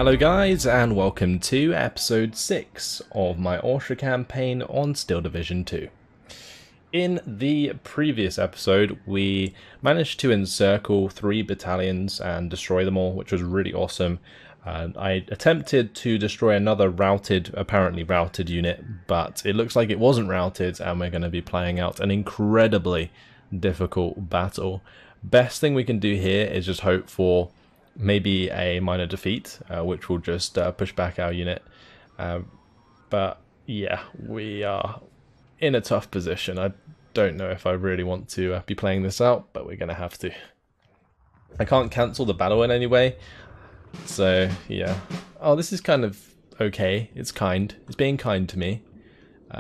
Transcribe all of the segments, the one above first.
Hello guys, and welcome to episode 6 of my Orsha campaign on Steel Division 2. In the previous episode, we managed to encircle 3 battalions and destroy them all, which was really awesome. I attempted to destroy another apparently routed unit, but it looks like it wasn't routed, and we're going to be playing out an incredibly difficult battle. Best thing we can do here is just hope for maybe a minor defeat, which will just push back our unit. But yeah, we are in a tough position. I don't know if I really want to be playing this out, but we're going to have to. I can't cancel the battle in any way, so yeah. Oh, this is kind of okay. It's kind. It's being kind to me.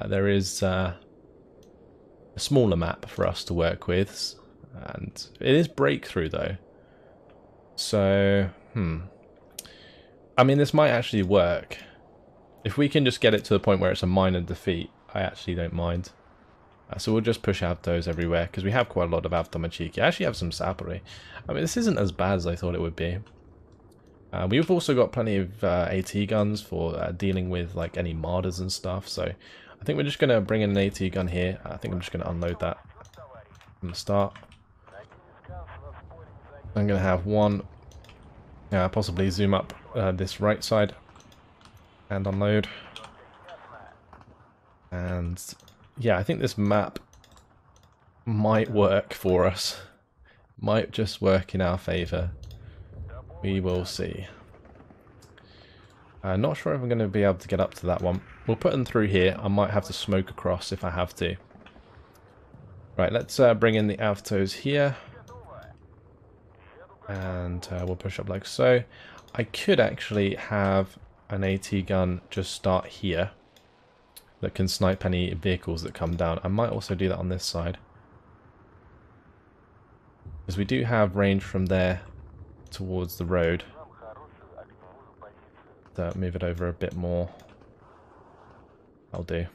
There is a smaller map for us to work with, and it is breakthrough though. So, I mean, this might actually work. If we can just get it to the point where it's a minor defeat, I actually don't mind. So we'll just push Avtos everywhere, because we have quite a lot of Avtomachiki. I actually have some Sapori. I mean, this isn't as bad as I thought it would be. We've also got plenty of AT guns for dealing with like any Marders and stuff, so I think we're just going to bring in an AT gun here. I think I'm just going to unload that from the start. I'm going to have one, possibly zoom up this right side and unload. And yeah, I think this map might work for us. Might just work in our favour. We will see. Not sure if I'm going to be able to get up to that one. We'll put them through here. I might have to smoke across if I have to. Right, let's bring in the Avtos here. And we'll push up like so. I could actually have an AT gun just start here that can snipe any vehicles that come down. I might also do that on this side, because we do have range from there towards the road. So move it over a bit more. I'll do.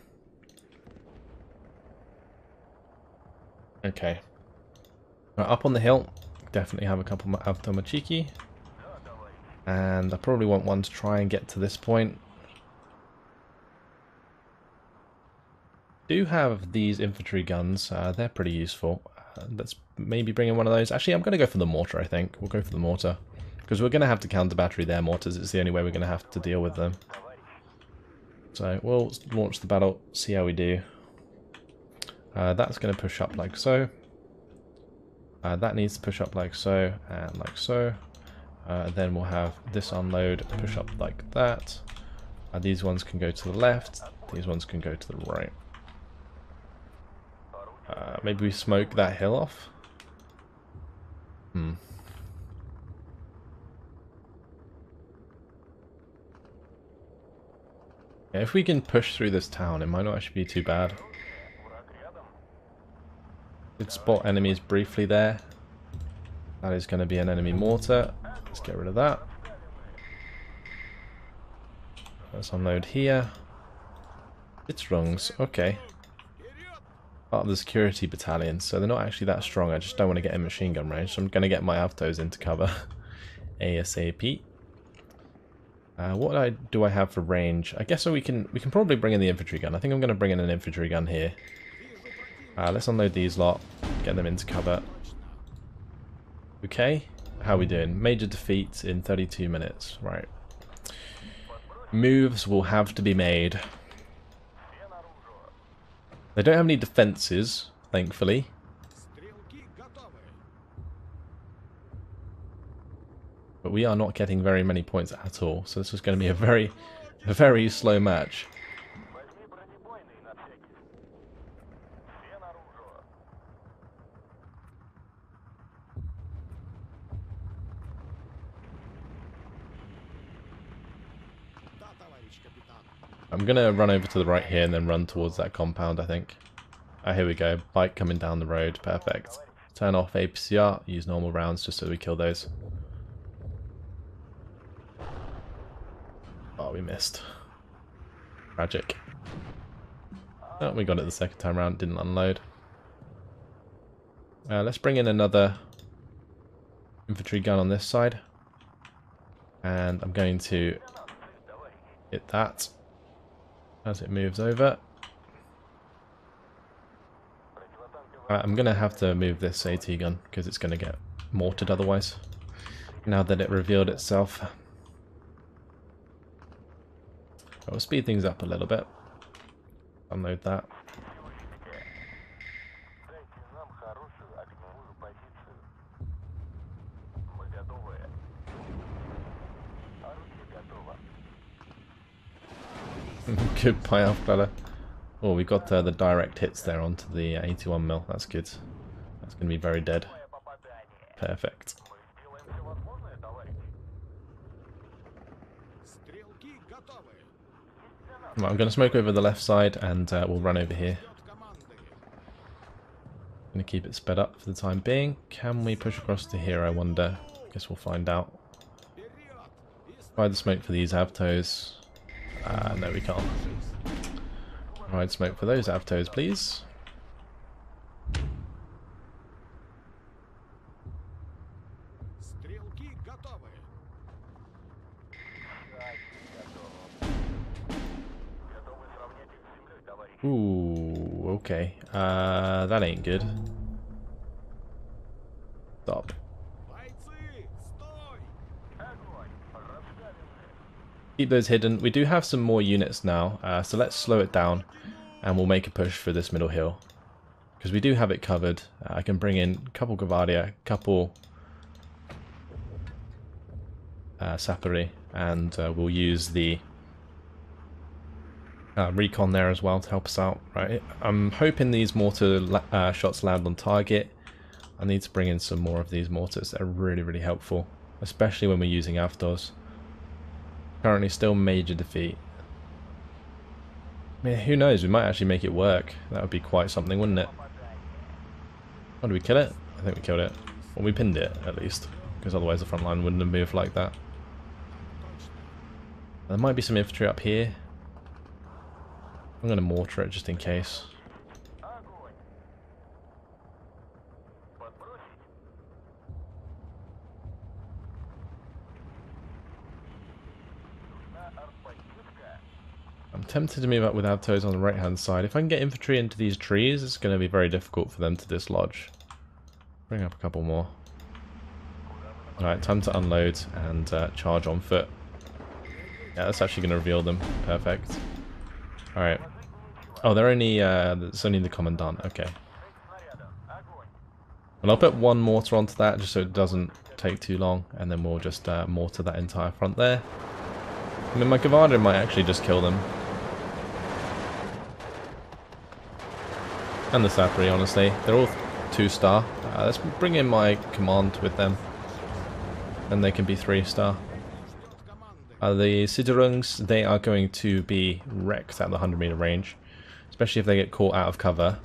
Okay. Right, up on the hill. Definitely have a couple of Avtomachiki, and I probably want one to try and get to this point. Do have these infantry guns, they're pretty useful. Let's maybe bring in one of those. Actually, I'm going to go for the mortar, I think. We'll go for the mortar, because we're going to have to counter battery their mortars. It's the only way we're going to have to deal with them. So we'll launch the battle, see how we do. That's going to push up like so. That needs to push up like so, and like so. Then we'll have this unload push up like that. These ones can go to the left, these ones can go to the right. Maybe we smoke that hill off? Yeah, if we can push through this town, it might not actually be too bad. Did spot enemies briefly there. That is going to be an enemy mortar. Let's get rid of that. Let's unload here. It's rungs. Okay. Part of the security battalion, so they're not actually that strong. I just don't want to get in machine gun range, so I'm going to get my Avtos into cover ASAP. What do I have for range? I guess so we can probably bring in the infantry gun. I think I'm going to bring in an infantry gun here. Let's unload these lot, get them into cover. Okay, how are we doing? Major defeat in 32 minutes, right. Moves will have to be made. They don't have any defences, thankfully. But we are not getting very many points at all, so this is going to be a very slow match. I'm going to run over to the right here and then run towards that compound, I think. Here we go. Bike coming down the road. Perfect. Turn off APCR. Use normal rounds just so we kill those. Oh, we missed. Tragic. Oh, we got it the second time round. Didn't unload. Let's bring in another infantry gun on this side. And I'm going to hit that as it moves over. I'm going to have to move this AT gun because it's going to get mortared otherwise, now that it revealed itself. I'll speed things up a little bit. Unload that. Goodbye, Alfreda. Oh, we got the direct hits there onto the 81 mil. That's good. That's going to be very dead. Perfect. Right, I'm going to smoke over the left side and we'll run over here. Going to keep it sped up for the time being. Can we push across to here, I wonder? Guess we'll find out. Try the smoke for these avtos. No, we can't. Ride smoke for those avtos, please. Ooh, okay. That ain't good. Stop. Keep those hidden. We do have some more units now, so let's slow it down and we'll make a push for this middle hill. Because we do have it covered. I can bring in a couple Gavardia, a couple Sapari, and we'll use the recon there as well to help us out. Right, I'm hoping these mortar shots land on target. I need to bring in some more of these mortars. They're really, really helpful, especially when we're using Avtos. Currently still major defeat. I mean, who knows, we might actually make it work. That would be quite something, wouldn't it? Oh, did we kill it? I think we killed it. Well, we pinned it, at least. Because otherwise the front line wouldn't have moved like that. There might be some infantry up here. I'm going to mortar it just in case. I'm tempted to move up with Avtos on the right hand side. If I can get infantry into these trees, it's going to be very difficult for them to dislodge. Bring up a couple more. Alright, time to unload and charge on foot. Yeah, that's actually going to reveal them. Perfect. Alright. Oh, they're only, it's only the Commandant. Okay. And I'll put one mortar onto that just so it doesn't take too long, and then we'll just mortar that entire front there. I mean, my Gavardia might actually just kill them. And the Sapari, honestly. They're all 2-star. Let's bring in my command with them. And they can be 3-star. The Siderungs, they are going to be wrecked at the 100-meter range. Especially if they get caught out of cover.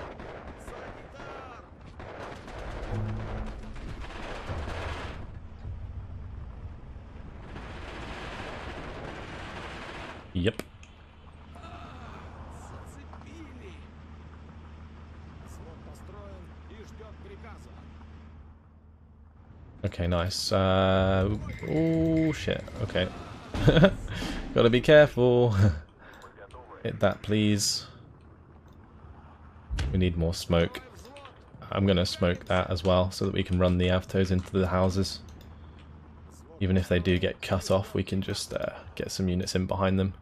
Yep. Okay, nice. Oh shit. Okay. Gotta be careful. Hit that, please. We need more smoke. I'm gonna smoke that as well so that we can run the Avtos into the houses. Even if they do get cut off, we can just get some units in behind them.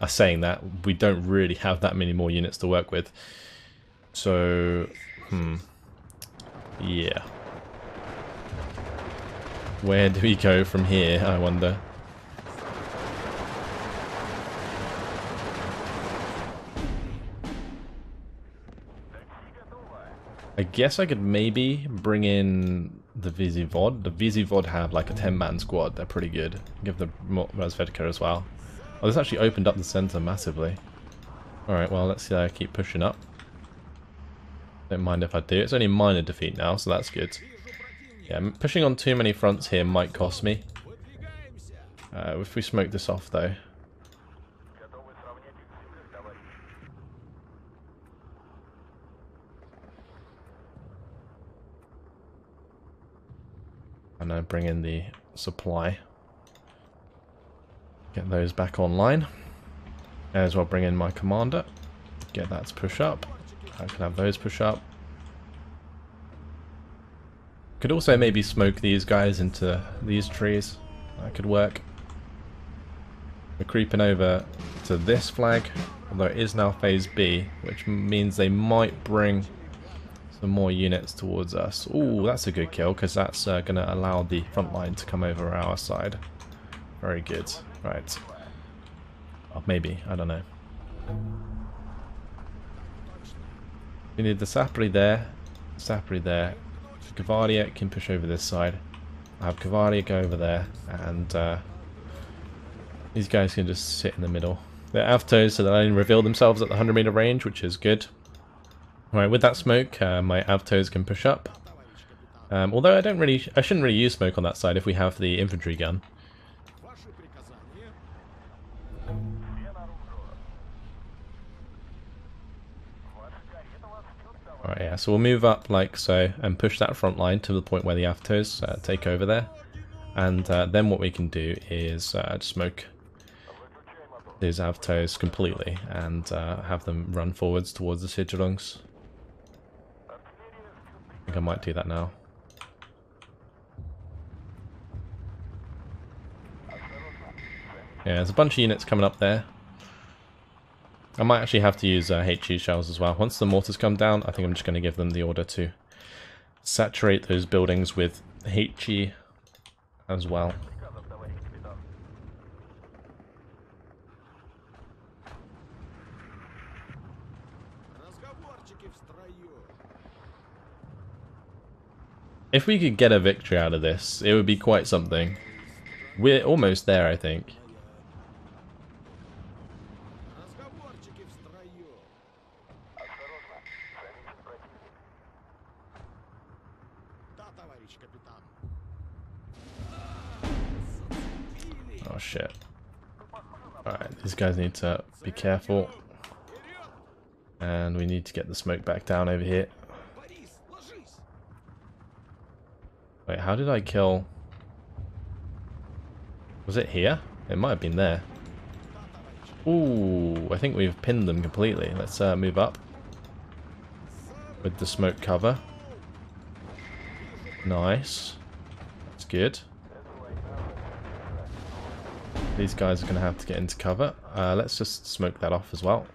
Saying that, we don't really have that many more units to work with. So, yeah. Where do we go from here, I wonder? I guess I could maybe bring in the Vizivod. The Vizivod have like a 10-man squad. They're pretty good. Give them Razvedka as well. Oh, this actually opened up the center massively. Alright, well, let's keep pushing up. Don't mind if I do. It's only minor defeat now, so that's good. Yeah, pushing on too many fronts here might cost me. If we smoke this off, though. And I bring in the supply. Get those back online. May as well bring in my commander. Get that to push up. I can have those push up. Could also maybe smoke these guys into these trees. That could work. We're creeping over to this flag, although it is now phase B, which means they might bring some more units towards us. Ooh, that's a good kill, because that's going to allow the front line to come over our side. Very good. Right. Oh, maybe. I don't know. We need the Sapri there. Sapri there. Cavalia can push over this side. I have Cavalia go over there, and these guys can just sit in the middle. They're Avtos, so they only reveal themselves at the 100-meter range, which is good. Alright, with that smoke, my Avtos can push up. Although I shouldn't really use smoke on that side if we have the infantry gun. Alright, yeah, so we'll move up like so and push that front line to the point where the Avtos take over there. And then what we can do is smoke these Avtos completely and have them run forwards towards the Sigilungs. I think I might do that now. Yeah, there's a bunch of units coming up there. I might actually have to use HE shells as well. Once the mortars come down, I think I'm just going to give them the order to saturate those buildings with HE as well. If we could get a victory out of this, it would be quite something. We're almost there, I think. Oh shit. Alright, these guys need to be careful. And we need to get the smoke back down over here. Wait, how did I kill... Was it here? It might have been there. Ooh, I think we've pinned them completely. Let's move up with the smoke cover. Nice. That's good. These guys are going to have to get into cover. Let's just smoke that off as well.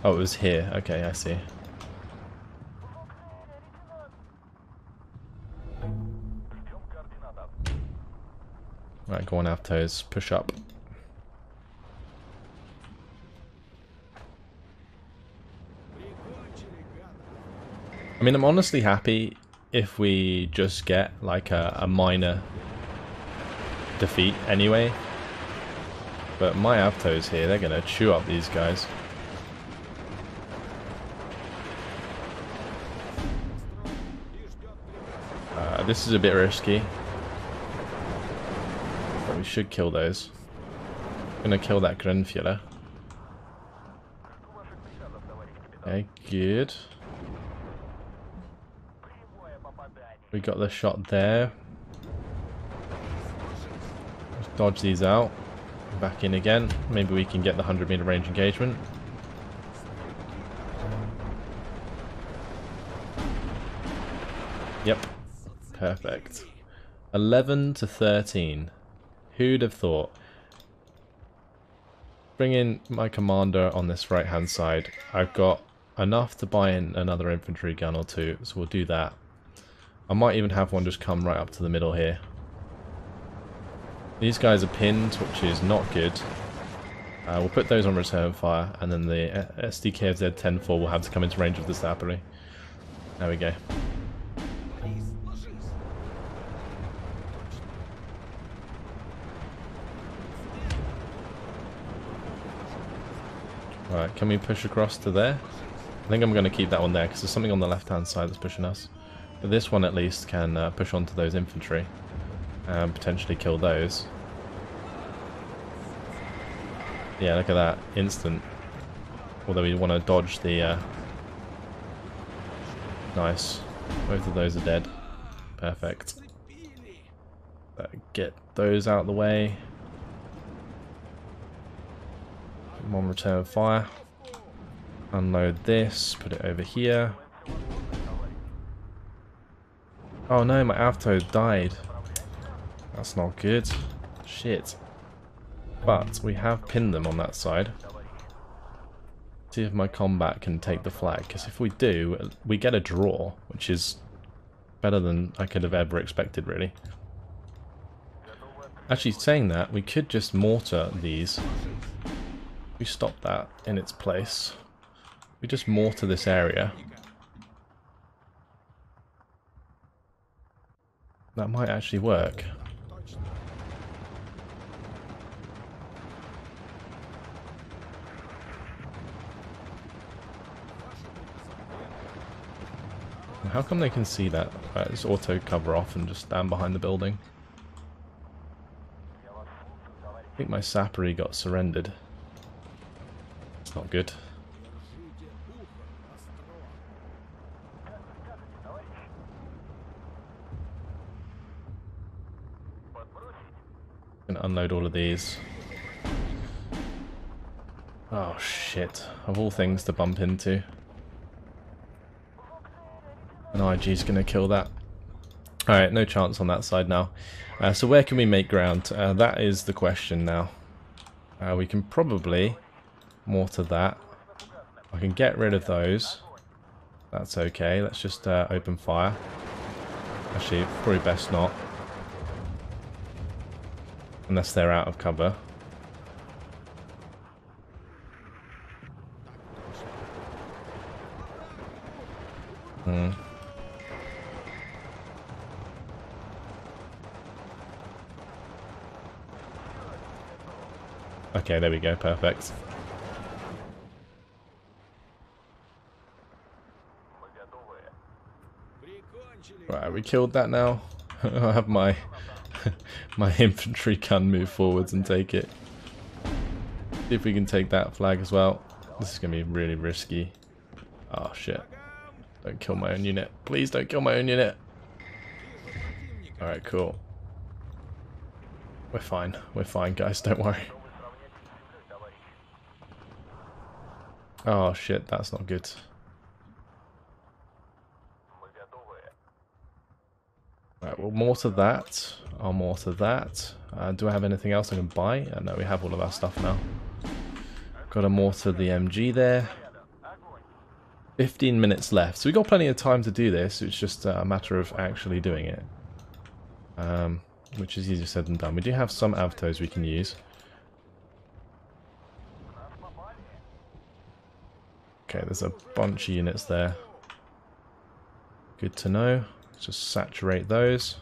Oh, it was here. Okay, I see. Right, go on, Avtos. Push up. I mean, I'm honestly happy if we just get like a minor defeat anyway. But my Avtos here, they're going to chew up these guys. This is a bit risky. But we should kill those. I'm going to kill that Grenfuehler. Okay, good. We got the shot there. Let's dodge these out. Back in again. Maybe we can get the 100-meter range engagement. Yep. Perfect. 11 to 13. Who'd have thought? Bring in my commander on this right-hand side. I've got enough to buy in another infantry gun or two, so we'll do that. I might even have one just come right up to the middle here. These guys are pinned, which is not good. We'll put those on return fire, and then the SDKFZ 10-4 will have to come into range of the Sapri. There we go. Alright, can we push across to there? I think I'm going to keep that one there, because there's something on the left-hand side that's pushing us. But this one at least can push onto those infantry and potentially kill those. Yeah, look at that. Instant. Although we want to dodge the... Nice. Both of those are dead. Perfect. Get those out of the way. One return fire. Unload this, put it over here. Oh no, my Avto died. That's not good. Shit. But we have pinned them on that side. See if my combat can take the flag, because if we do, we get a draw, which is better than I could have ever expected, really. Actually, saying that, we could just mortar these. We stop that in its place. We just mortar this area. That might actually work. How come they can see that? Right, just auto cover off and just stand behind the building. I think my sappery got surrendered. It's not good. Gonna unload all of these. Oh shit, of all things to bump into. An IG's gonna kill that. Alright, no chance on that side now. So where can we make ground? That is the question now. We can probably mortar that. I can get rid of those. That's okay, let's just open fire. Actually, probably best not. Unless they're out of cover. Okay, there we go, perfect. Right, we killed that now. I'll have my my infantry gun move forwards and take it. See if we can take that flag as well. This is going to be really risky. Oh shit. Don't kill my own unit. Please don't kill my own unit. Alright, cool. We're fine guys, don't worry. Oh shit, that's not good. Right, we'll mortar that. I'll mortar that. Do I have anything else I can buy? No, we have all of our stuff now. Got to mortar the MG there. 15 minutes left. So we've got plenty of time to do this. It's just a matter of actually doing it. Which is easier said than done. We do have some Avtos we can use. Okay, there's a bunch of units there. Good to know. Let's just saturate those.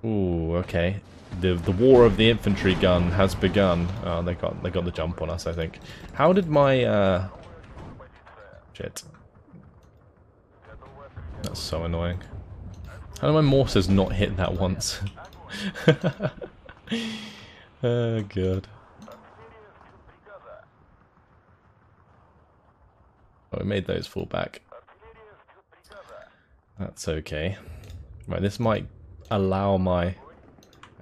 Ooh, okay. The war of the infantry gun has begun. Oh, they got the jump on us, I think. How did my shit. That's so annoying. How do my mortars not hit that once? Oh god. Oh, we made those fall back. That's okay. Right, this might allow my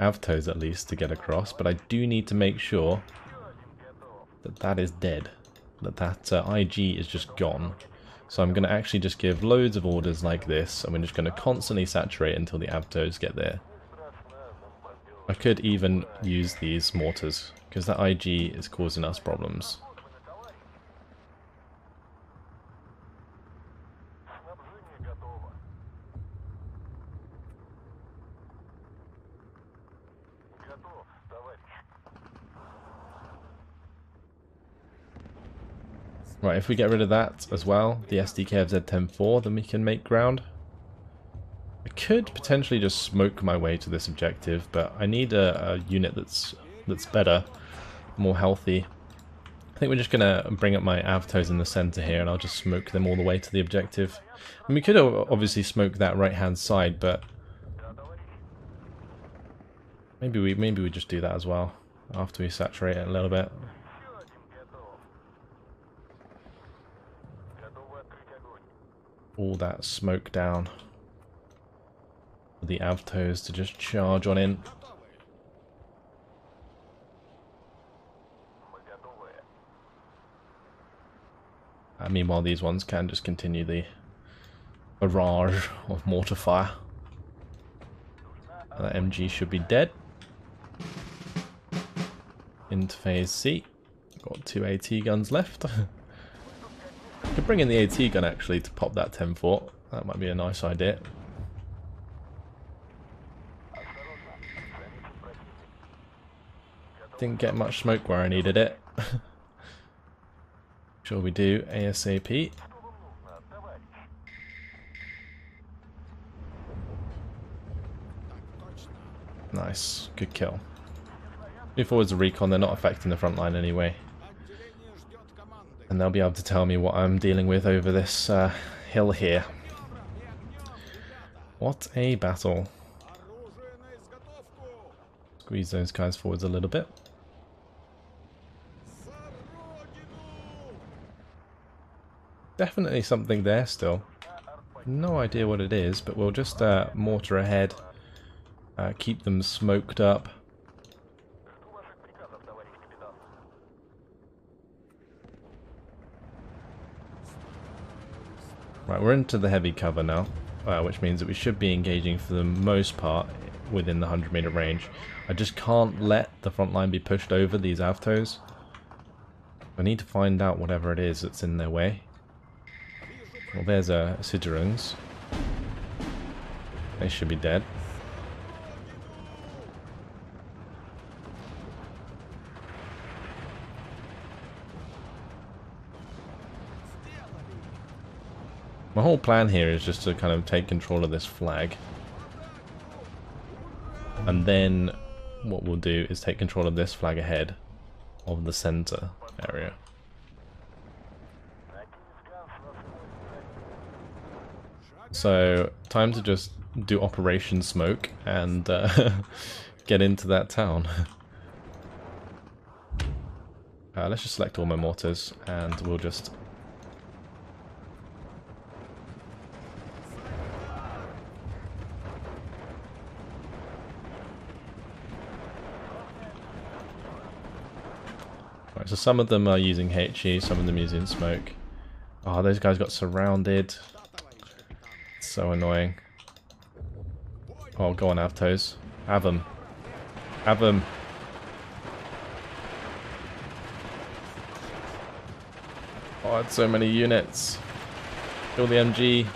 Avtos at least to get across, but I do need to make sure that that is dead. That IG is just gone. So I'm going to actually just give loads of orders like this, and we're just going to constantly saturate until the Avtos get there. I could even use these mortars, because that IG is causing us problems. Right, if we get rid of that as well, the SDK of Z10-4, then we can make ground. I could potentially just smoke my way to this objective, but I need a unit that's better, more healthy. I think we're just going to bring up my Avtos in the center here, and I'll just smoke them all the way to the objective. And we could obviously smoke that right-hand side, but maybe we just do that as well, after we saturate it a little bit. All that smoke down for the Avtos to just charge on in. Meanwhile, these ones can just continue the barrage of mortar fire. That MG should be dead. Into phase C. Got 2 AT guns left. Could bring in the AT gun actually to pop that 10 fort. That might be a nice idea. Didn't get much smoke where I needed it. Sure we do ASAP. Nice, good kill. Move forwards the recon, they're not affecting the front line anyway. And they'll be able to tell me what I'm dealing with over this hill here. What a battle. Squeeze those guys forwards a little bit. Definitely something there still. No idea what it is, but we'll just mortar ahead. Keep them smoked up. Right, we're into the heavy cover now, which means that we should be engaging for the most part within the 100-meter range. I just can't let the front line be pushed over these avtos. I need to find out whatever it is that's in their way. Well, there's a Siderungs. They should be dead. My whole plan here is just to kind of take control of this flag. And then what we'll do is take control of this flag ahead of the center area. So, time to just do Operation Smoke and get into that town. Let's just select all my mortars and we'll just... Right, so some of them are using HE, some of them using smoke. Oh, those guys got surrounded. So annoying. Oh, go on, Avtos. Have them. Have them. Oh, it's so many units. Kill the MG.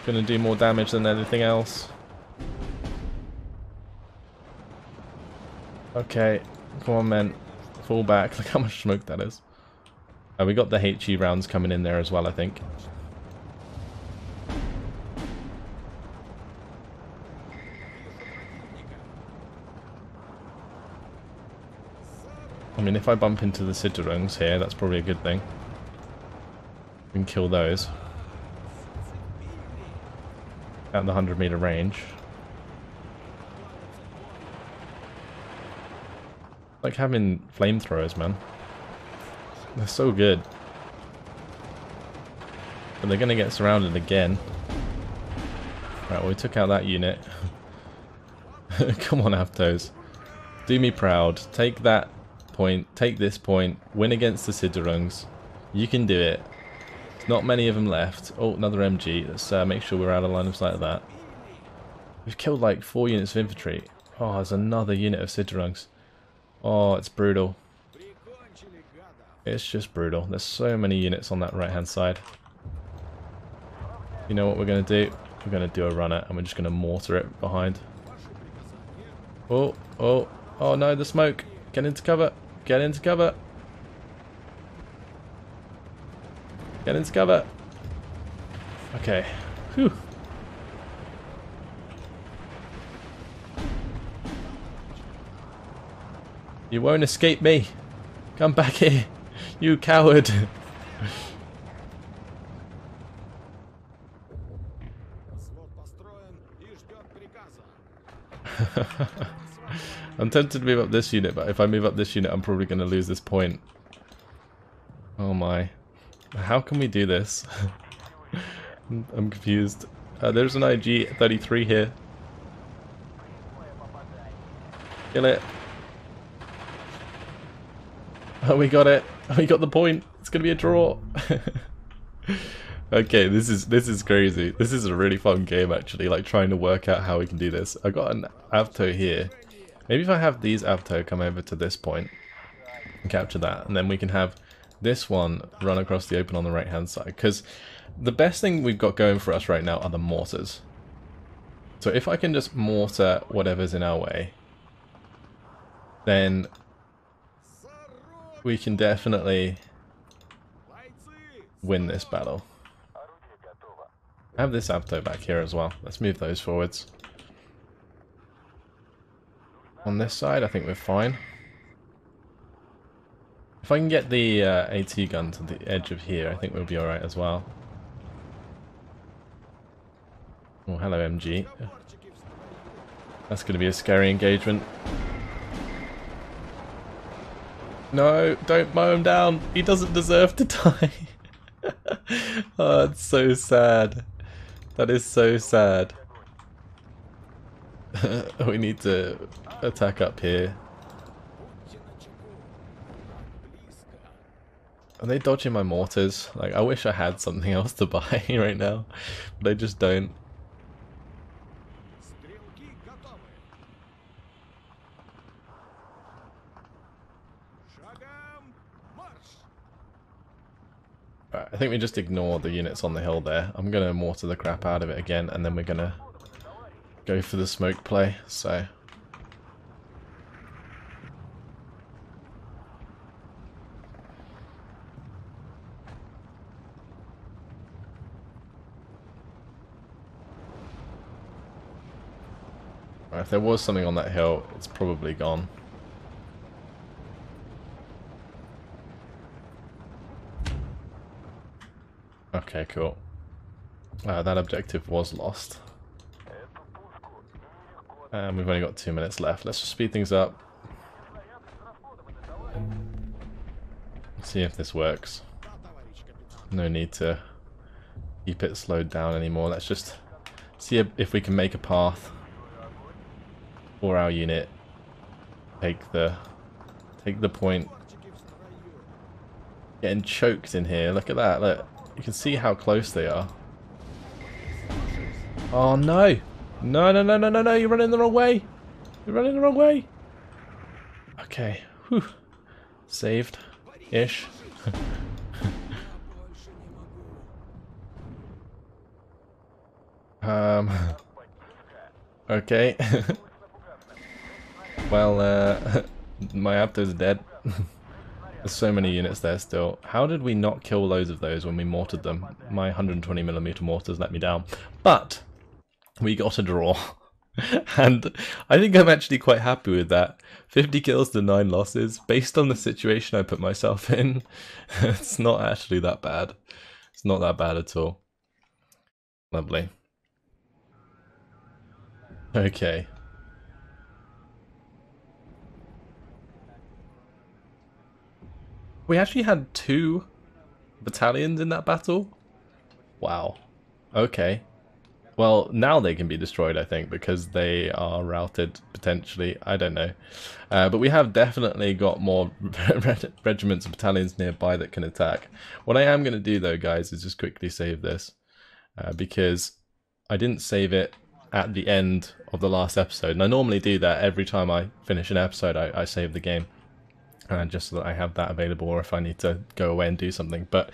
Gonna do more damage than anything else. Okay, come on, men. Fall back. Look how much smoke that is. We got the HE rounds coming in there as well, I think. I mean, if I bump into the Siderungs here, that's probably a good thing. We can kill those. At the 100-meter range. Like having flamethrowers, man. They're so good. But they're going to get surrounded again. Right, well, we took out that unit. Come on, Avtos. Do me proud. Take that point. Take this point. Win against the Siderungs. You can do it. There's not many of them left. Oh, another MG. Let's make sure we're out of line of sight of that. We've killed like 4 units of infantry. Oh, there's another unit of Siderungs. Oh, it's brutal. It's just brutal. There's so many units on that right-hand side. You know what we're going to do? We're going to do a runner, and we're just going to mortar it behind. Oh, oh, oh no, the smoke. Get into cover. Get into cover. Get into cover. Okay. Whew. You won't escape me. Come back here. You coward! I'm tempted to move up this unit, but if I move up this unit, I'm probably going to lose this point. Oh my. How can we do this? I'm confused. There's an IG-33 here. Kill it. Oh, we got it. We got the point. It's gonna be a draw. Okay, this is crazy. This is a really fun game actually, like trying to work out how we can do this. I got an Avto here. Maybe if I have these Avto come over to this point and capture that, and then we can have this one run across the open on the right hand side. Because the best thing we've got going for us right now are the mortars. So if I can just mortar whatever's in our way, then we can definitely win this battle. I have this Avto back here as well. Let's move those forwards. On this side, I think we're fine. If I can get the AT gun to the edge of here, I think we'll be alright as well. Oh, hello MG. That's going to be a scary engagement. No, don't mow him down. He doesn't deserve to die. Oh, it's so sad. That is so sad. We need to attack up here. Are they dodging my mortars? Like, I wish I had something else to buy right now, but I just don't. Right, I think we just ignore the units on the hill there. I'm going to mortar the crap out of it again, and then we're going to go for the smoke play, so... Right, if there was something on that hill, it's probably gone. Okay, cool. That objective was lost. And we've only got 2 minutes left. Let's just speed things up. See if this works. No need to keep it slowed down anymore. Let's just see if we can make a path for our unit. Take the point. Getting choked in here. Look at that. Look. You can see how close they are. Oh no! No, no, no, no, no, no! You're running the wrong way! You're running the wrong way! Okay. Whew. Saved. Ish. Okay. Well, my Avto's dead. There's so many units there still. How did we not kill loads of those when we mortared them? My 120mm mortars let me down. But we got a draw. And I think I'm actually quite happy with that. 50 kills to 9 losses. Based on the situation I put myself in, it's not actually that bad. It's not that bad at all. Lovely. Okay. We actually had 2 battalions in that battle? Wow. Okay. Well, now they can be destroyed, I think, because they are routed, potentially. I don't know. But we have definitely got more regiments and battalions nearby that can attack. What I am going to do, though, guys, is just quickly save this. Because I didn't save it at the end of the last episode. And I normally do that every time I finish an episode, I save the game. Just so that I have that available, or if I need to go away and do something. But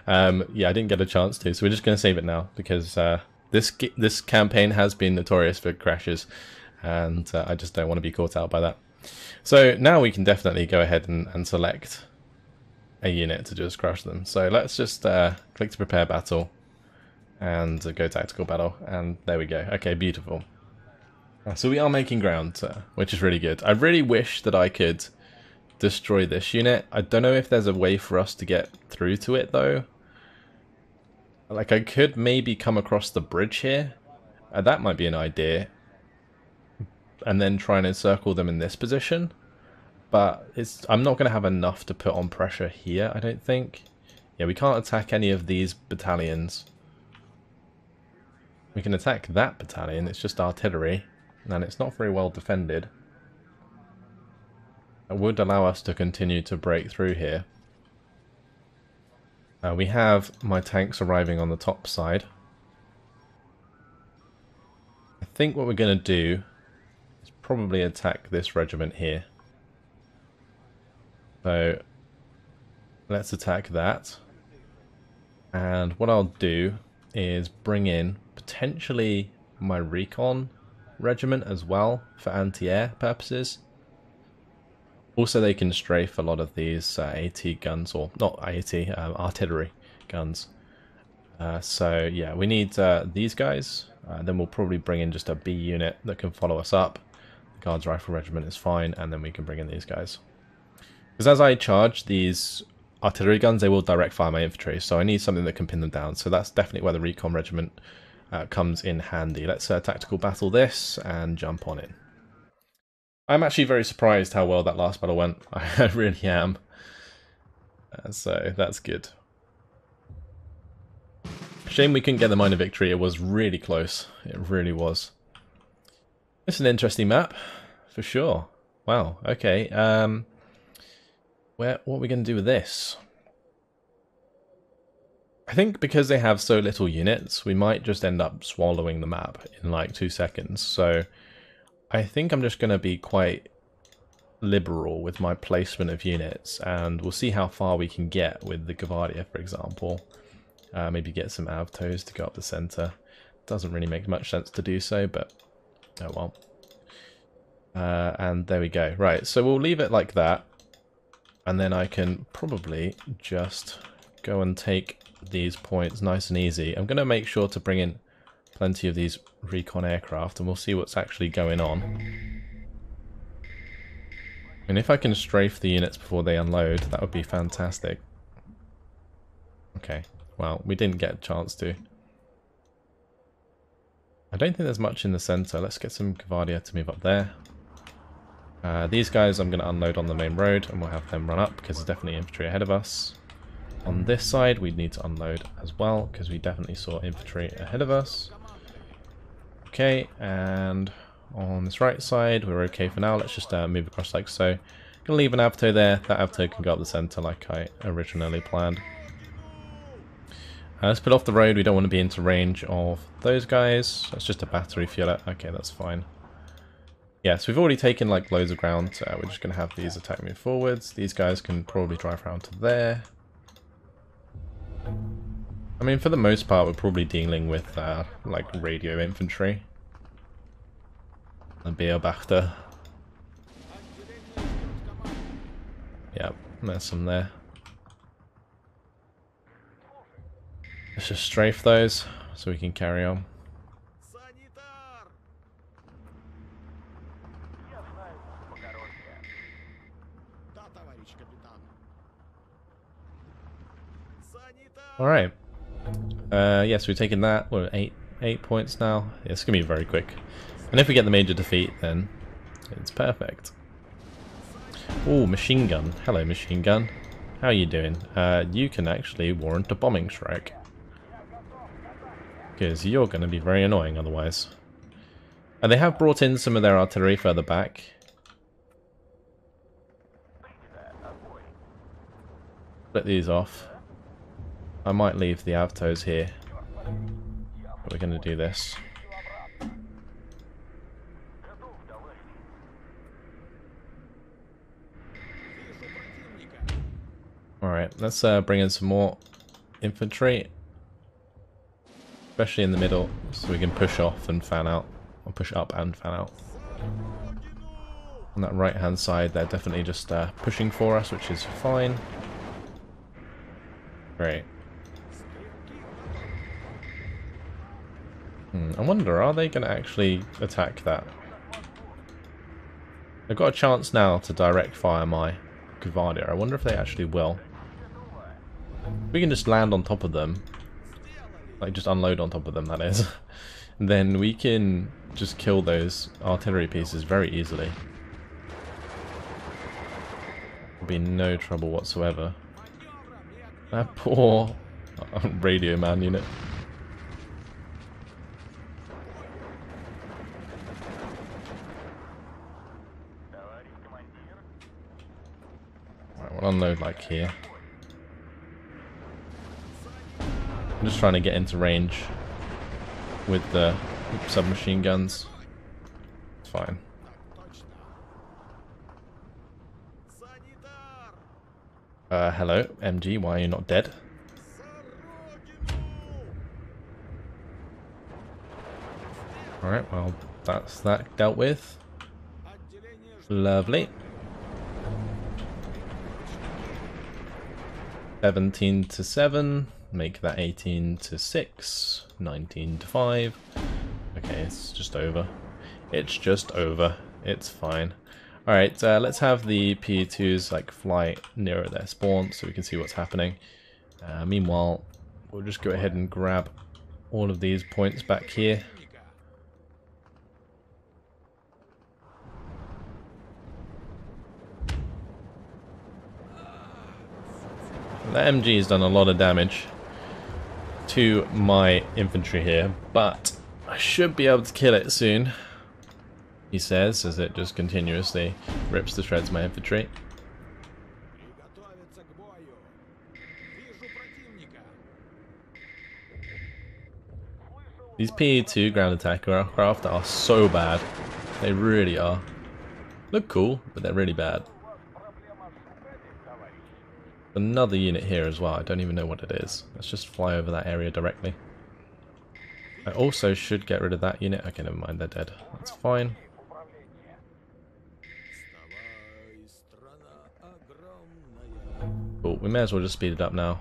yeah, I didn't get a chance to, so we're just going to save it now, because this campaign has been notorious for crashes, and I just don't want to be caught out by that. So now we can definitely go ahead and select a unit to just crush them. So let's just click to prepare battle, and go tactical battle, and there we go. Okay, beautiful. So we are making ground, which is really good. I really wish that I could destroy this unit. I don't know if there's a way for us to get through to it though. Like, I could maybe come across the bridge here. That might be an idea. And then try and encircle them in this position. But I'm not going to have enough to put on pressure here, I don't think. Yeah, we can't attack any of these battalions. We can attack that battalion, it's just artillery. And it's not very well defended. It would allow us to continue to break through here. We have my tanks arriving on the top side. I think what we're going to do is probably attack this regiment here. So let's attack that. And what I'll do is bring in potentially my recon regiment as well for anti-air purposes. Also, they can strafe a lot of these AT guns, or not AT, artillery guns. So yeah, we need these guys. Then we'll probably bring in just a B unit that can follow us up. The Guards Rifle Regiment is fine, and then we can bring in these guys. Because as I charge these artillery guns, they will direct fire my infantry, so I need something that can pin them down. So that's definitely where the recon regiment comes in handy. Let's tactical battle this and jump on in. I'm actually very surprised how well that last battle went. I really am. So that's good. Shame we couldn't get the minor victory. It was really close. It really was. It's an interesting map, for sure. Wow, okay. What are we going to do with this? I think because they have so little units, we might just end up swallowing the map in like 2 seconds. So I think I'm just going to be quite liberal with my placement of units, and we'll see how far we can get with the Gvardia, for example. Maybe get some Avtos to go up the centre. Doesn't really make much sense to do so, but oh well. And there we go. Right, so we'll leave it like that, and then I can probably just go and take these points nice and easy. I'm going to make sure to bring in plenty of these recon aircraft, and we'll see what's actually going on. And if I can strafe the units before they unload, that would be fantastic. Okay, well, we didn't get a chance to. I don't think there's much in the centre. Let's get some Gvardia to move up there. These guys I'm going to unload on the main road, and we'll have them run up, because there's definitely infantry ahead of us. On this side, we need to unload as well, because we definitely saw infantry ahead of us. Okay, and on this right side, we're okay for now. Let's just move across like so. Gonna leave an Avto there. That Avto can go up the centre like I originally planned. Let's put off the road. We don't want to be into range of those guys. That's just a battery fueler. Okay, that's fine. Yeah, so we've already taken like loads of ground. We're just going to have these attack move forwards. These guys can probably drive around to there. I mean, for the most part, we're probably dealing with like radio infantry. And Beobachter. Yep, there's some there. Let's just strafe those so we can carry on. Alright. Yes, we've taken that. We're at 8 points now. Yeah, it's going to be very quick. And if we get the major defeat, then it's perfect. Oh, machine gun. Hello, machine gun. How are you doing? You can actually warrant a bombing strike. Because you're going to be very annoying otherwise. And they have brought in some of their artillery further back. Split these off. I might leave the Avtos here. But we're going to do this. Alright, let's bring in some more infantry. Especially in the middle, so we can push off and fan out. Or push up and fan out. On that right hand side, they're definitely just pushing for us, which is fine. Great. I wonder, are they going to actually attack that? They've got a chance now to direct fire my Gvardia. I wonder if they actually will. We can just land on top of them. Like, just unload on top of them, that is. Then we can just kill those artillery pieces very easily. There'll be no trouble whatsoever. That poor radio man unit. Right, we'll unload like here. I'm just trying to get into range with the submachine guns. It's fine. Hello, MG, why are you not dead? Alright, well, that's that dealt with. Lovely. 17 to 7, make that 18 to 6, 19 to 5. Okay, it's just over. It's just over. It's fine. Alright, let's have the P2s like fly nearer their spawn so we can see what's happening. Meanwhile, we'll just go ahead and grab all of these points back here. The MG has done a lot of damage to my infantry here, but I should be able to kill it soon, he says, as it just continuously rips to shreds my infantry. These PE2 ground attack aircraft are so bad. They really are. Look cool, but they're really bad. Another unit here as well. I don't even know what it is. Let's just fly over that area directly. I also should get rid of that unit. Okay, never mind, they're dead. That's fine. Cool, we may as well just speed it up now.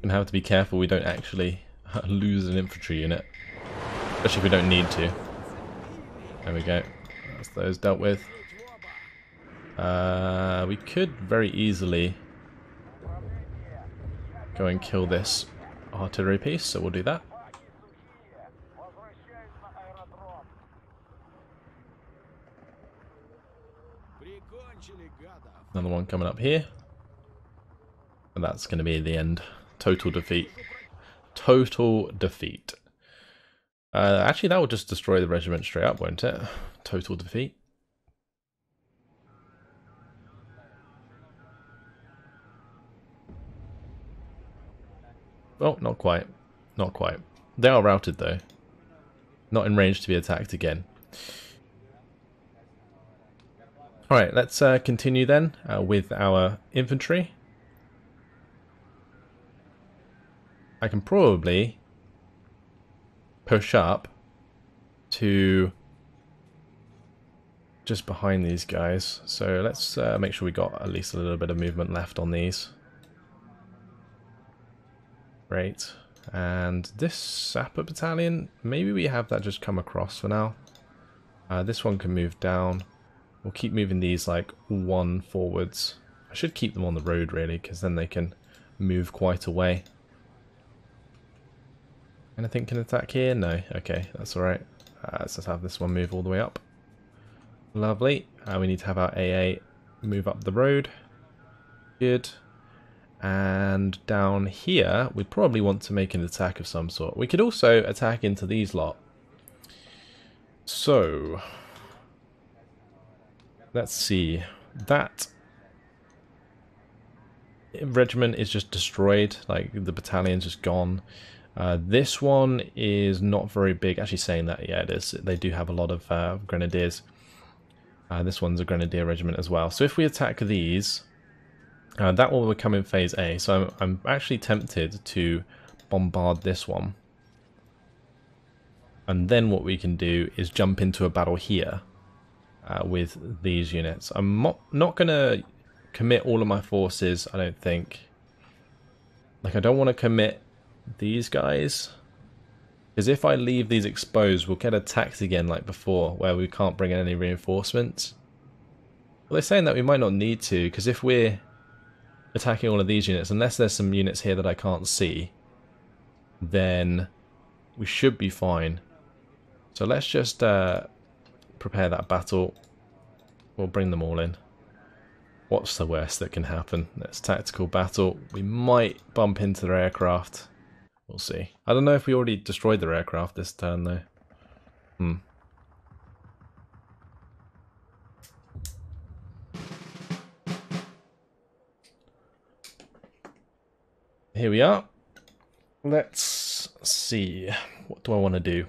Gonna have to be careful we don't actually lose an infantry unit, especially if we don't need to. There we go. That's those dealt with. We could very easily go and kill this artillery piece, so we'll do that. Another one coming up here. And that's going to be the end. Total defeat. Total defeat. Actually, that will just destroy the regiment straight up, won't it? Total defeat. Oh, not quite. Not quite. They are routed, though. Not in range to be attacked again. Alright, let's continue then with our infantry. I can probably push up to just behind these guys. So let's make sure we got at least a little bit of movement left on these. Great. And this sapper battalion, maybe we have that just come across for now. This one can move down. We'll keep moving these like one forwards. I should keep them on the road really, because then they can move quite a way. Anything can attack here? No. Okay, that's alright. Let's just have this one move all the way up. Lovely. We need to have our AA move up the road. Good. And down here, we probably want to make an attack of some sort. We could also attack into these lot. So, let's see. That regiment is just destroyed. Like, the battalion's just gone. This one is not very big. Actually, saying that, yeah, it is. They do have a lot of grenadiers. This one's a grenadier regiment as well. So if we attack these, that will become in phase A. So I'm actually tempted to bombard this one. And then what we can do is jump into a battle here with these units. I'm not going to commit all of my forces, I don't think. Like, I don't want to commit these guys, because if I leave these exposed, we'll get attacked again like before, where we can't bring in any reinforcements. Well, they're saying that we might not need to, because if we're attacking all of these units, unless there's some units here that I can't see, then we should be fine. So let's just prepare that battle. We'll bring them all in. What's the worst that can happen? It's tactical battle. We might bump into their aircraft. We'll see. I don't know if we already destroyed their aircraft this turn, though. Here we are. Let's see. What do I want to do?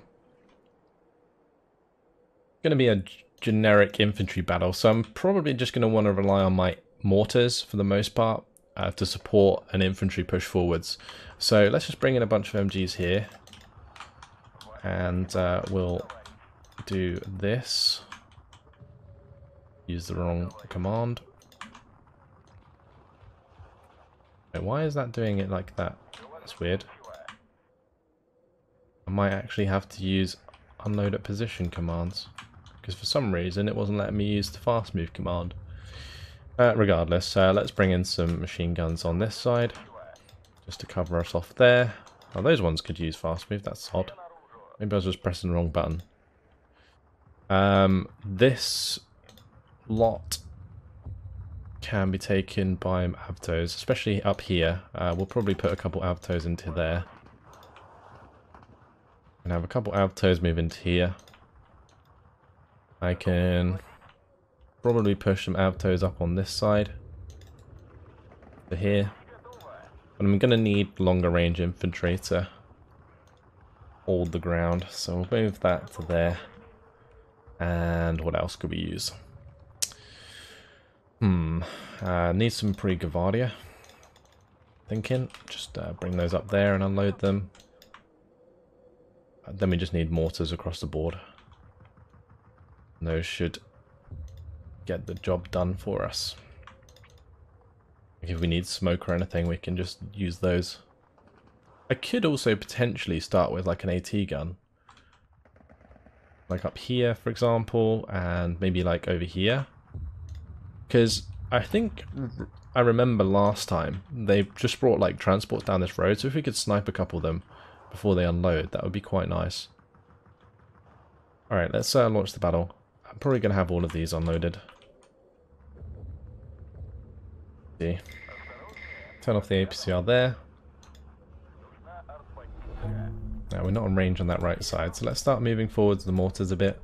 Going to be a generic infantry battle, so I'm probably just going to want to rely on my mortars for the most part to support an infantry push forwards. So let's just bring in a bunch of MGs here, and we'll do this. Use the wrong command. Wait, why is that doing it like that? That's weird. I might actually have to use unload at position commands, because for some reason it wasn't letting me use the fast move command. Regardless, let's bring in some machine guns on this side, just to cover us off there. Oh, those ones could use fast move, that's odd. Maybe I was just pressing the wrong button. This lot can be taken by Avtos, especially up here. We'll probably put a couple Avtos into there. And have a couple Avtos move into here. I can probably push some Avtos up on this side to here. But I'm going to need longer range infantry to hold the ground, so we'll move that to there. And what else could we use? Need some pre-Gavardia. Thinking, just bring those up there and unload them. Then we just need mortars across the board. And those should get the job done for us. If we need smoke or anything, we can just use those. I could also potentially start with like an AT gun. Like up here, for example, and maybe like over here. Because I think I remember last time they just brought like transport down this road, so if we could snipe a couple of them before they unload, that would be quite nice. Alright, let's launch the battle. I'm probably going to have all of these unloaded. See. Turn off the APCR there. Now we're not on range on that right side, so let's start moving forwards the mortars a bit.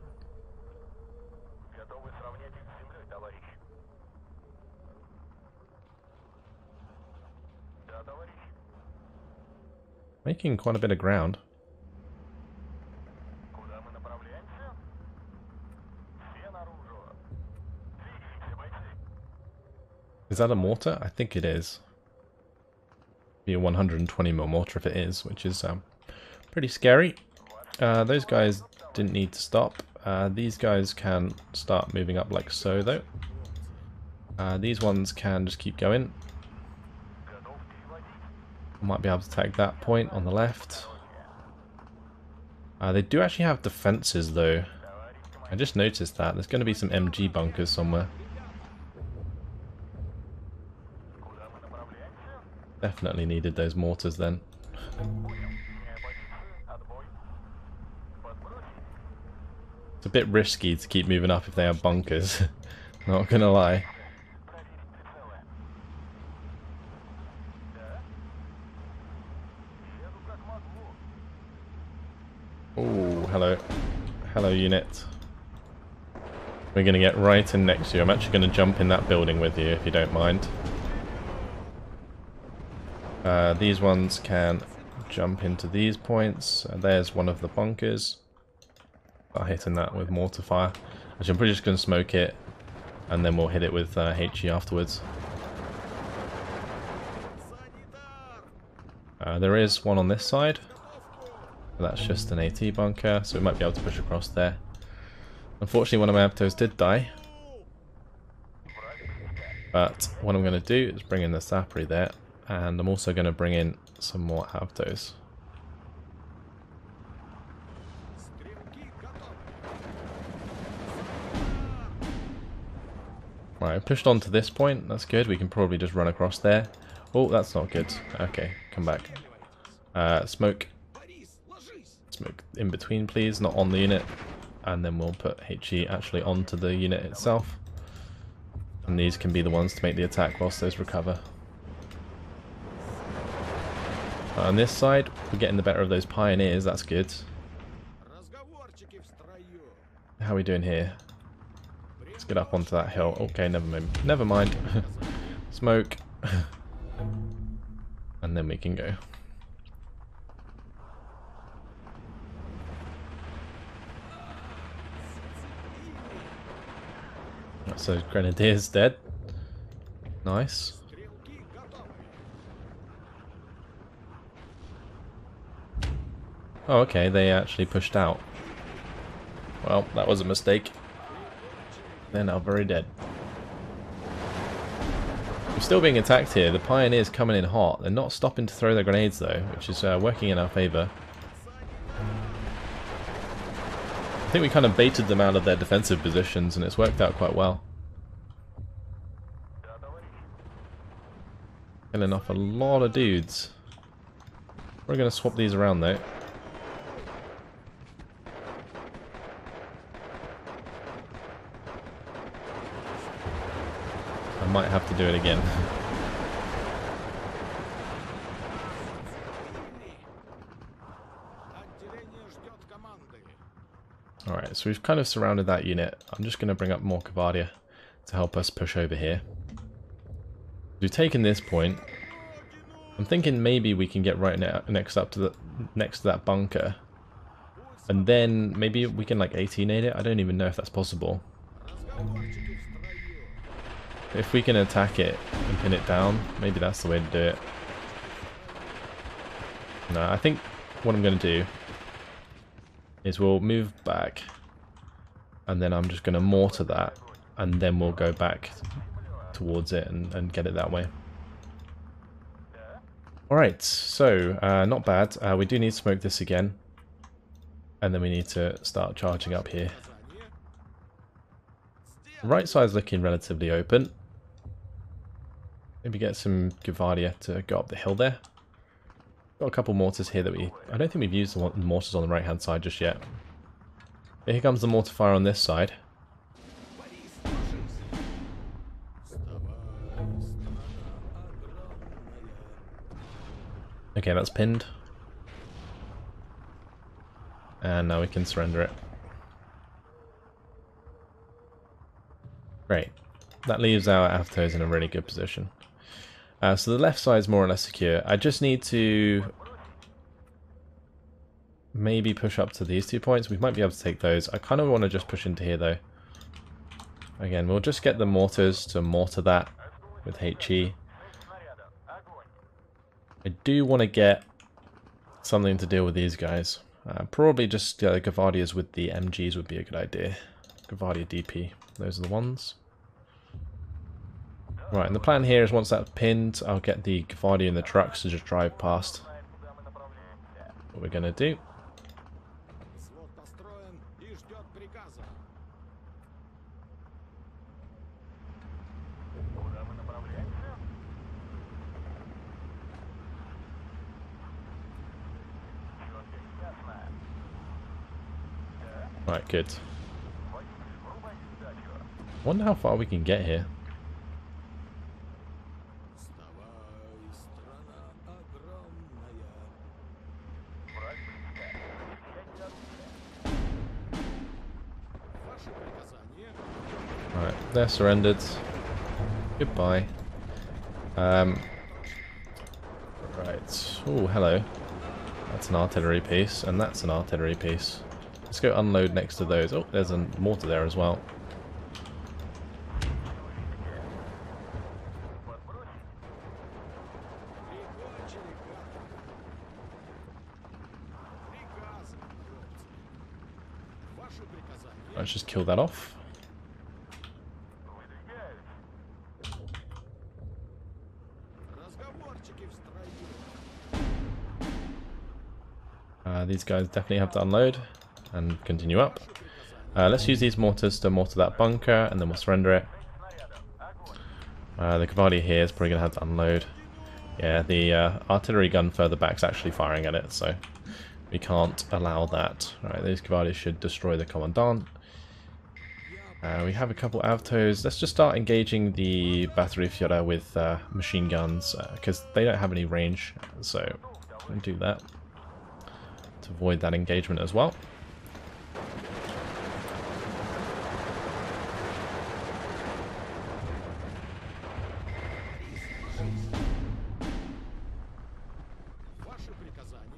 Making quite a bit of ground. Is that a mortar? I think it is. Be a 120mm mortar if it is, which is pretty scary. Those guys didn't need to stop. These guys can start moving up like so, though. These ones can just keep going. Might be able to take that point on the left. They do actually have defenses, though. I just noticed that. There's going to be some MG bunkers somewhere. Definitely needed those mortars then. It's a bit risky to keep moving up if they have bunkers. Not gonna lie. Oh, hello. Hello, unit. We're gonna get right in next to you. I'm actually gonna jump in that building with you if you don't mind. These ones can jump into these points. There's one of the bunkers. Start hitting that with mortar fire. Actually, I'm probably just going to smoke it, and then we'll hit it with HE afterwards. There is one on this side. That's just an AT bunker, so we might be able to push across there. Unfortunately, one of my Aptos did die. But what I'm going to do is bring in the Sapri there. And I'm also going to bring in some more Avtos. Right, I pushed on to this point. That's good. We can probably just run across there. Oh, that's not good. Okay, come back. Smoke. Smoke in between, please. Not on the unit. And then we'll put HE actually onto the unit itself. And these can be the ones to make the attack whilst those recover. On this side, we're getting the better of those pioneers, that's good. How are we doing here? Let's get up onto that hill. Okay, never mind. Smoke. And then we can go. So Grenadier's dead. Nice. Oh, okay, they actually pushed out. Well, that was a mistake. They're now very dead. We're still being attacked here. The pioneers coming in hot. They're not stopping to throw their grenades though, which is working in our favour. I think we kind of baited them out of their defensive positions and it's worked out quite well. Killing off a lot of dudes. We're going to swap these around though. I might have to do it again. Alright, so we've kind of surrounded that unit. I'm just going to bring up more Cavadia to help us push over here. We've taken this point. I'm thinking maybe we can get right next to that bunker. And then maybe we can like 18-8 it. I don't even know if that's possible. If we can attack it and pin it down, maybe that's the way to do it. No, I think what I'm going to do is we'll move back and then I'm just going to mortar that and then we'll go back towards it and get it that way. Alright, so not bad. We do need to smoke this again and then we need to start charging up here. The right side's looking relatively open. Maybe get some Gavadia to go up the hill there. Got a couple mortars here that I don't think we've used the mortars on the right hand side just yet. Here comes the mortar fire on this side. Okay, that's pinned. And now we can surrender it. Great. That leaves our Avtos in a really good position. So the left side is more or less secure. I just need to maybe push up to these 2 points. We might be able to take those. I kind of want to just push into here though. Again, we'll just get the mortars to mortar that with HE. I do want to get something to deal with these guys. Probably just Gavadias with the MGs would be a good idea. Gavadia DP, those are the ones. Right, and the plan here is once that's pinned, I'll get the Gavadia in the trucks to just drive past. What we're going to do. Right, good. Wonder how far we can get here. Right, they're surrendered. Goodbye. Right. Oh, hello. That's an artillery piece, and that's an artillery piece. Let's go unload next to those. Oh, there's a mortar there as well. Let's just kill that off. These guys definitely have to unload and continue up. Let's use these mortars to mortar that bunker and then we'll surrender it. The Cavadia here is probably going to have to unload. Yeah, the artillery gun further back is actually firing at it, so we can't allow that. Alright, these Cavalias should destroy the Commandant. We have a couple Avtos. Let's just start engaging the battery Führer with machine guns, because they don't have any range, so we'll do that to avoid that engagement as well.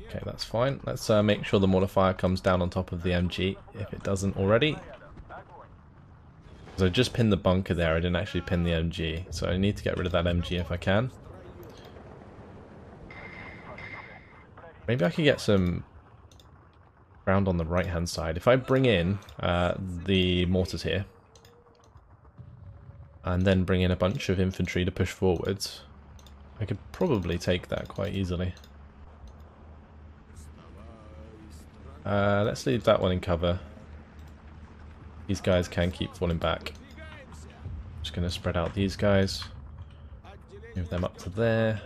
Okay, that's fine. Let's make sure the mortar fire comes down on top of the MG, if it doesn't already. So I just pinned the bunker there, I didn't actually pin the MG, so I need to get rid of that MG if I can. Maybe I could get some ground on the right hand side. If I bring in the mortars here, and then bring in a bunch of infantry to push forwards, I could probably take that quite easily. Let's leave that one in cover. These guys can keep falling back. Just going to spread out these guys. Move them up to there.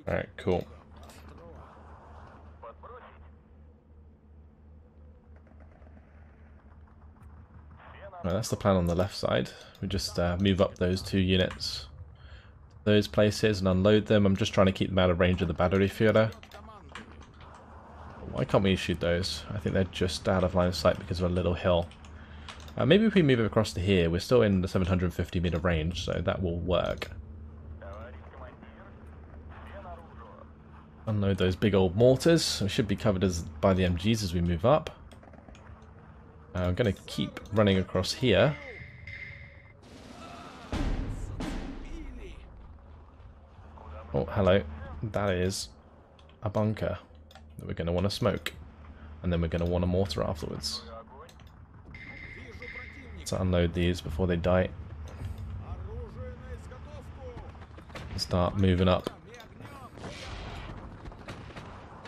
Alright, cool. Right, that's the plan on the left side. We just move up those 2 units, those places, and unload them. I'm just trying to keep them out of range of the battery Führer. Why can't we shoot those? I think they're just out of line of sight because of a little hill. Maybe if we move it across to here, we're still in the 750 meter range, so that will work. Unload those big old mortars. We should be covered by the MGs as we move up. I'm going to keep running across here. Oh, hello. That is a bunker that we're going to want to smoke, and then we're going to want a mortar afterwards. Let's unload these before they die. Start moving up.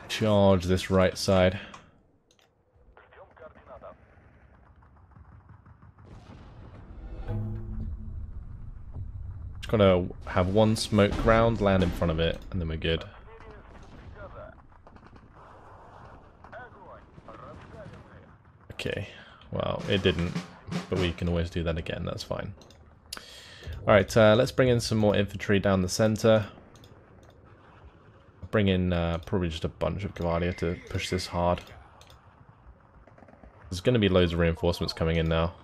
Charge this right side. Just gotta have one smoke round land in front of it, and then we're good. Okay, well, it didn't, but we can always do that again, that's fine. Alright, let's bring in some more infantry down the center. Bring in probably just a bunch of Cavalia to push this hard. There's going to be loads of reinforcements coming in now.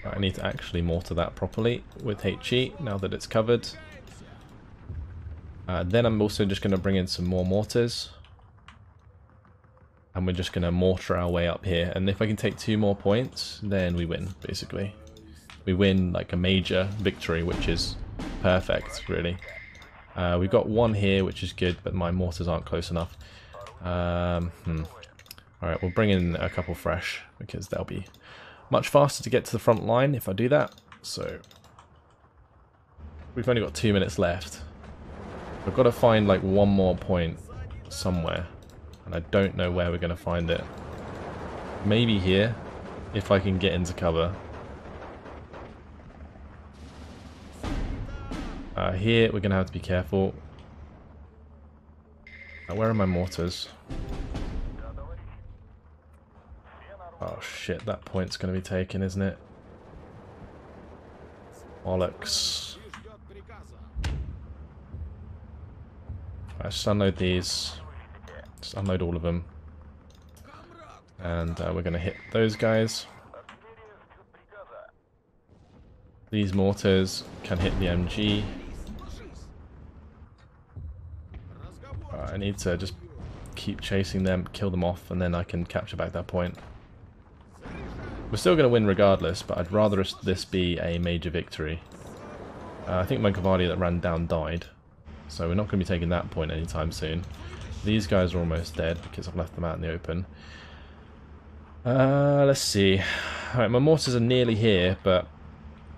I need to actually mortar that properly with HE now that it's covered. Then I'm also just going to bring in some more mortars. And we're just going to mortar our way up here. And if I can take 2 more points, then we win, basically. We win like a major victory, which is perfect, really. We've got 1 here, which is good, but my mortars aren't close enough. Alright, we'll bring in a couple fresh, because they'll be much faster to get to the front line if I do that. So we've only got 2 minutes left. I've got to find like 1 more point somewhere, and I don't know where we're going to find it. Maybe here, if I can get into cover. Here we're going to have to be careful. Where are my mortars? Oh shit, that point's going to be taken, isn't it? Bollocks. Just unload these. Just unload all of them. And we're going to hit those guys. These mortars can hit the MG. I need to just keep chasing them, kill them off, and then I can capture back that point. We're still going to win regardless, but I'd rather this be a major victory. I think my Cavalier that ran down died, so we're not going to be taking that point anytime soon. These guys are almost dead because I've left them out in the open. Let's see. Alright, my mortars are nearly here, but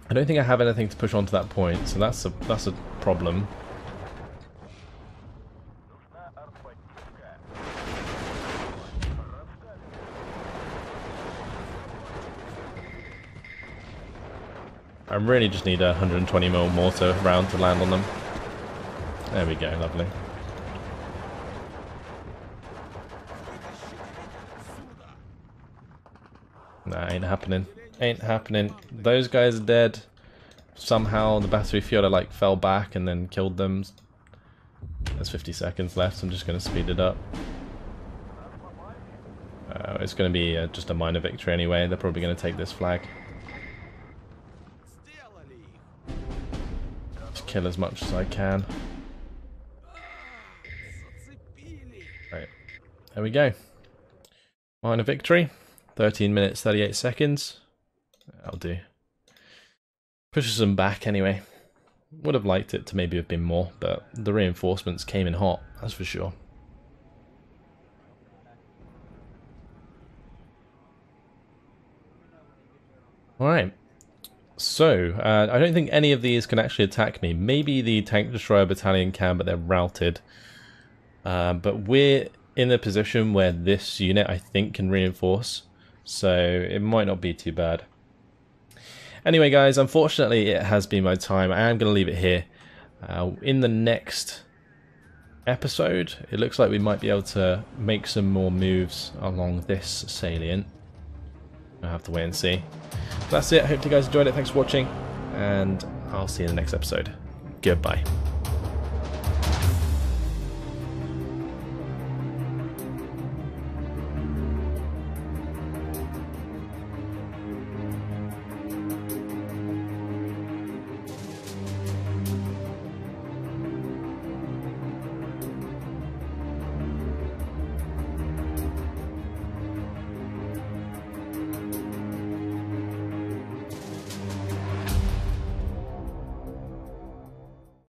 I don't think I have anything to push onto that point, so that's a problem. I really just need a 120mm mortar round to land on them. There we go, lovely. Nah, ain't happening. Ain't happening. Those guys are dead. Somehow the battery fielder like fell back and then killed them. There's 50 seconds left, so I'm just going to speed it up. It's going to be just a minor victory anyway. They're probably going to take this flag. Just kill as much as I can. Right, there we go. Minor victory. 13 minutes, 38 seconds. That'll do. Pushes them back anyway. Would have liked it to maybe have been more, but the reinforcements came in hot, that's for sure. Alright. So, I don't think any of these can actually attack me. Maybe the tank destroyer battalion can, but they're routed. But we're in a position where this unit, I think, can reinforce. So it might not be too bad. Anyway guys, unfortunately it has been my time. I am going to leave it here. In the next episode, it looks like we might be able to make some more moves along this salient. I'll have to wait and see. But that's it. I hope you guys enjoyed it. Thanks for watching, and I'll see you in the next episode. Goodbye.